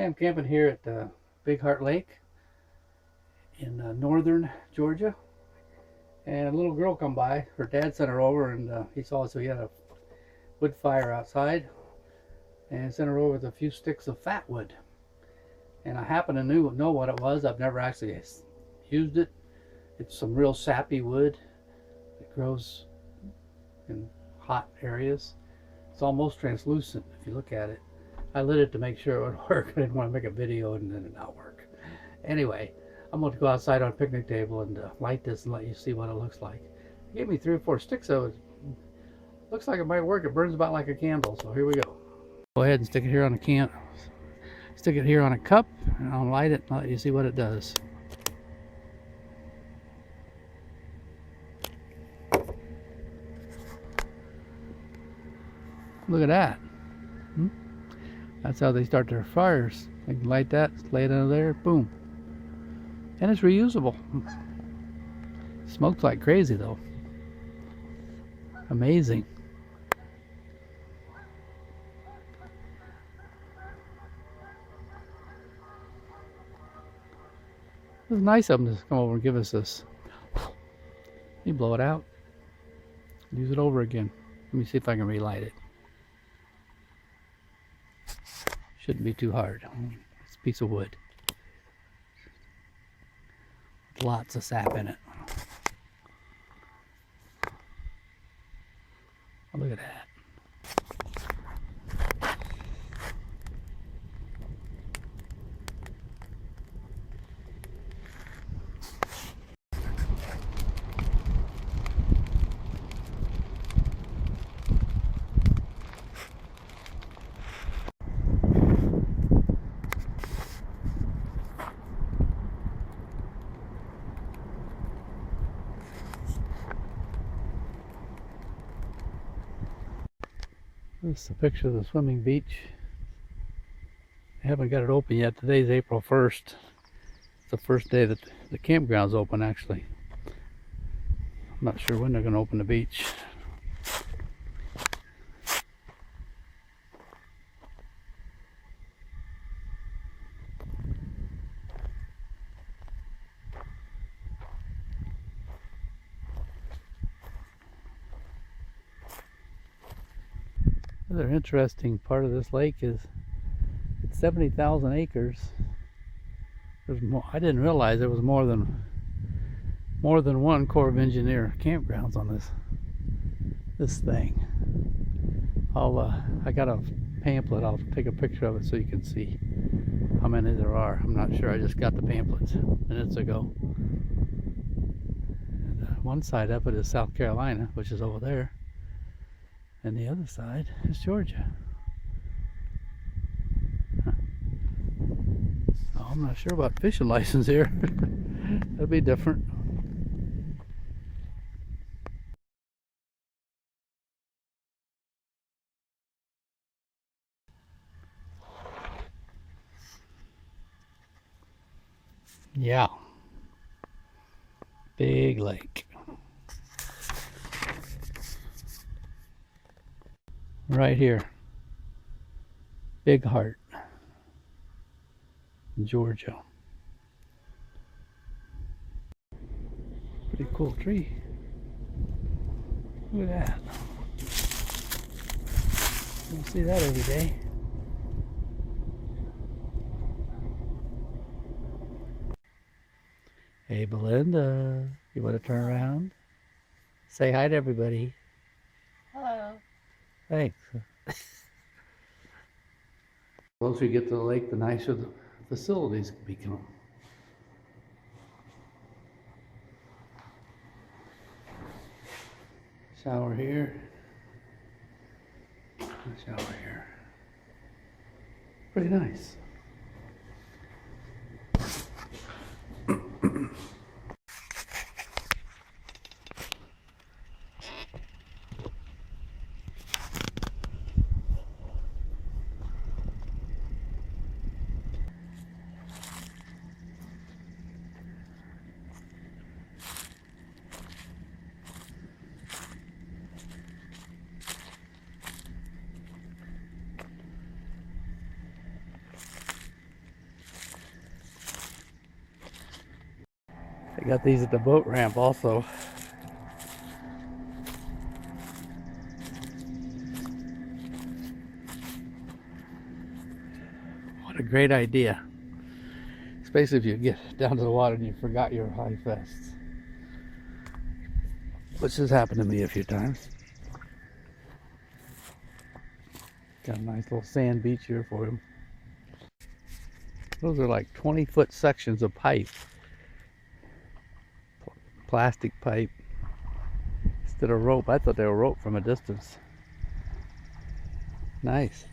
I'm camping here at Big Heart Lake in northern Georgia, and a little girl come by. Her dad sent her over, and he saw us, so he had a wood fire outside, and sent her over with a few sticks of fat wood. And I happen to know what it was. I've never actually used it. It's some real sappy wood. It grows in hot areas. It's almost translucent if you look at it. I lit it to make sure it would work. I didn't want to make a video and then it not work. Anyway, I'm going to go outside on a picnic table and light this and let you see what it looks like. He gave me 3 or 4 sticks of it. Looks like it might work. It burns about like a candle, so here we go. Go ahead and stick it here on a stick it here on a cup, and I'll light it and let you see what it does. Look at that. That's how they start their fires. They can light that, lay it under there, boom. And it's reusable. Smokes like crazy though. Amazing. It was nice of them to come over and give us this. You blow it out. Use it over again. Let me see if I can relight it. Shouldn't be too hard. It's a piece of wood. Lots of sap in it. Oh, look at that. This is a picture of the swimming beach. I haven't got it open yet. Today's April 1st. It's the first day that the campground's open, actually. I'm not sure when they're going to open the beach. Another interesting part of this lake is it's 70,000 acres. There's more. I didn't realize there was more than one Corps of Engineer campgrounds on this thing. I got a pamphlet. I'll take a picture of it so you can see how many there are. I'm not sure. I just got the pamphlets minutes ago. And, one side of it is South Carolina, which is over there. And the other side is Georgia. Huh. Oh, I'm not sure about fishing license here. That'll be different. Yeah. Big lake. Right here, Big Heart, Georgia. Pretty cool tree. Look at that. You don't see that every day. Hey Belinda, you want to turn around? Say hi to everybody. Hello. Thanks. The closer you get to the lake, the nicer the facilities can become. Shower here. Shower here. Pretty nice. They got these at the boat ramp also. What a great idea. Especially if you get down to the water and you forgot your high vests. Which has happened to me a few times. Got a nice little sand beach here for him. Those are like 20-foot sections of pipe. Plastic pipe. Instead of rope. I thought they were rope from a distance. Nice.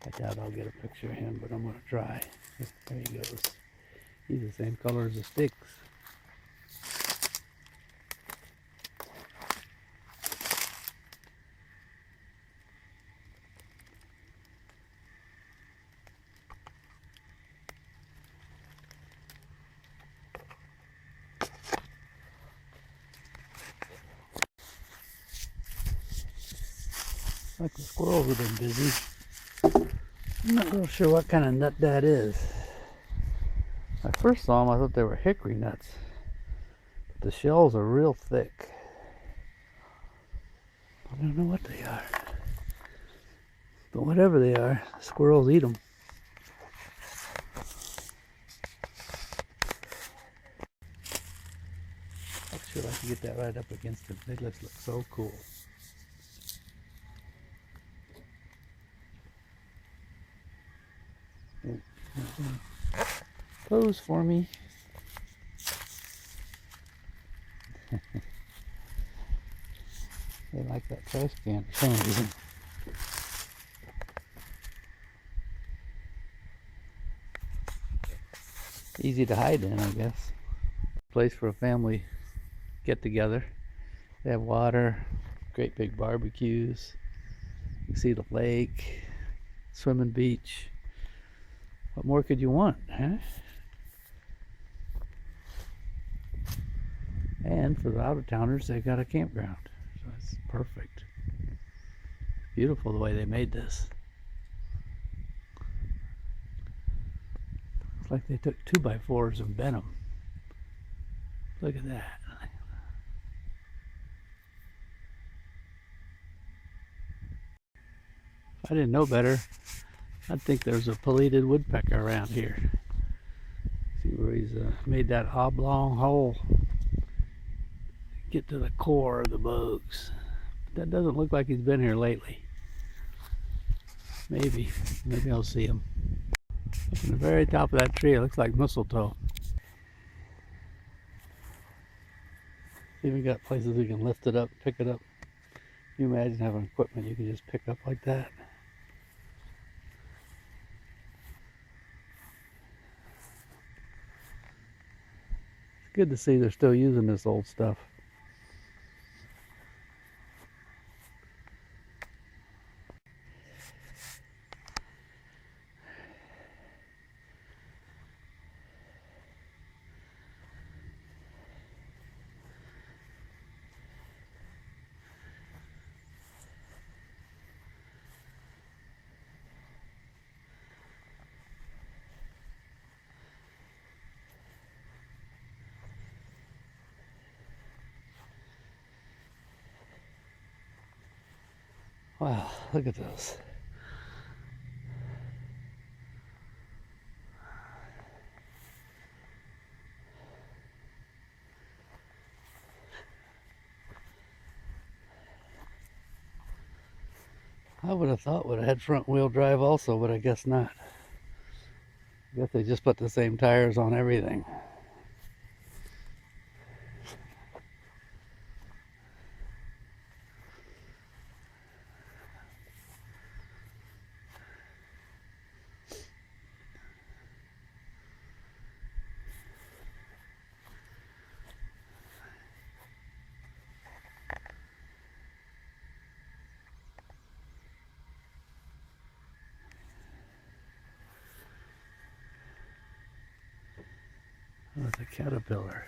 I doubt I'll get a picture of him, but I'm going to try. There he goes. He's the same color as the sticks. Like the squirrels have been busy. I'm not real sure what kind of nut that is. When I first saw them, I thought they were hickory nuts. But the shells are real thick. I don't know what they are. But whatever they are, squirrels eat them. I'd sure like to get that right up against them. They just look so cool. Pose for me. They like that trash can for some reason. Easy to hide in, I guess. Place for a family get together. They have water, great big barbecues. You can see the lake, swimming beach. What more could you want, huh? And for the out-of-towners, they've got a campground. So it's perfect. It's beautiful the way they made this. Looks like they took 2x4s and bent them. Look at that. If I didn't know better, I'd think there's a pileated woodpecker around here. See where he's made that oblong hole. Get to the core of the bugs. But that doesn't look like he's been here lately. Maybe I'll see him. Up in the very top of that tree, it looks like mistletoe. Even got places you can lift it up, pick it up. Can you imagine having equipment you can just pick up like that? It's good to see they're still using this old stuff. Wow, look at those. I would have thought would have had front wheel drive also, but I guess not. I guess they just put the same tires on everything. with a caterpillar.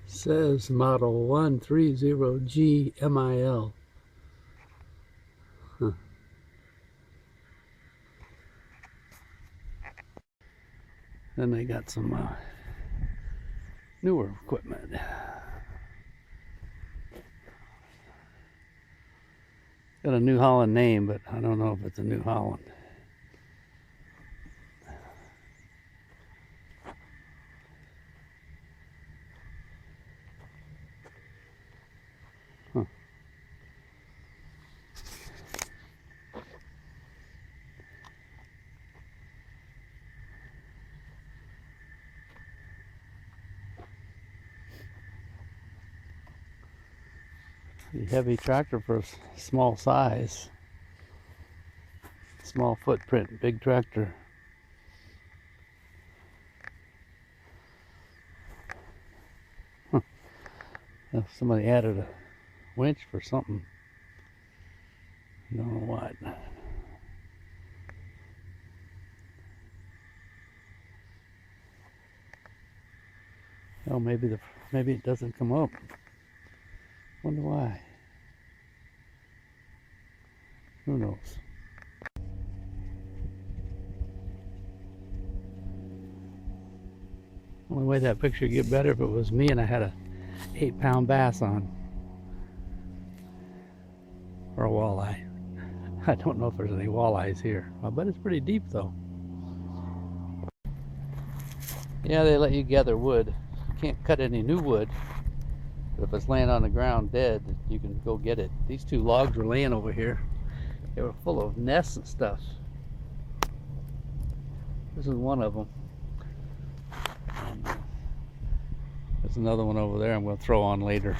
Says model 130G MIL. Huh. Then they got some newer equipment. Got a New Holland name, but I don't know if it's a New Holland. Huh. Pretty heavy tractor for a small size. Small footprint, big tractor. Huh. Somebody added a winch for something. I don't know what. Oh, maybe it doesn't come up. Wonder why. Who knows? Only way that picture would get better if it was me and I had a 8-pound bass on. Or a walleye. I don't know if there's any walleyes here. I bet it's pretty deep though. Yeah, they let you gather wood. You can't cut any new wood. But if it's laying on the ground dead, you can go get it. These 2 logs were laying over here. They were full of nests and stuff. This is one of them. And there's another one over there I'm going to throw on later.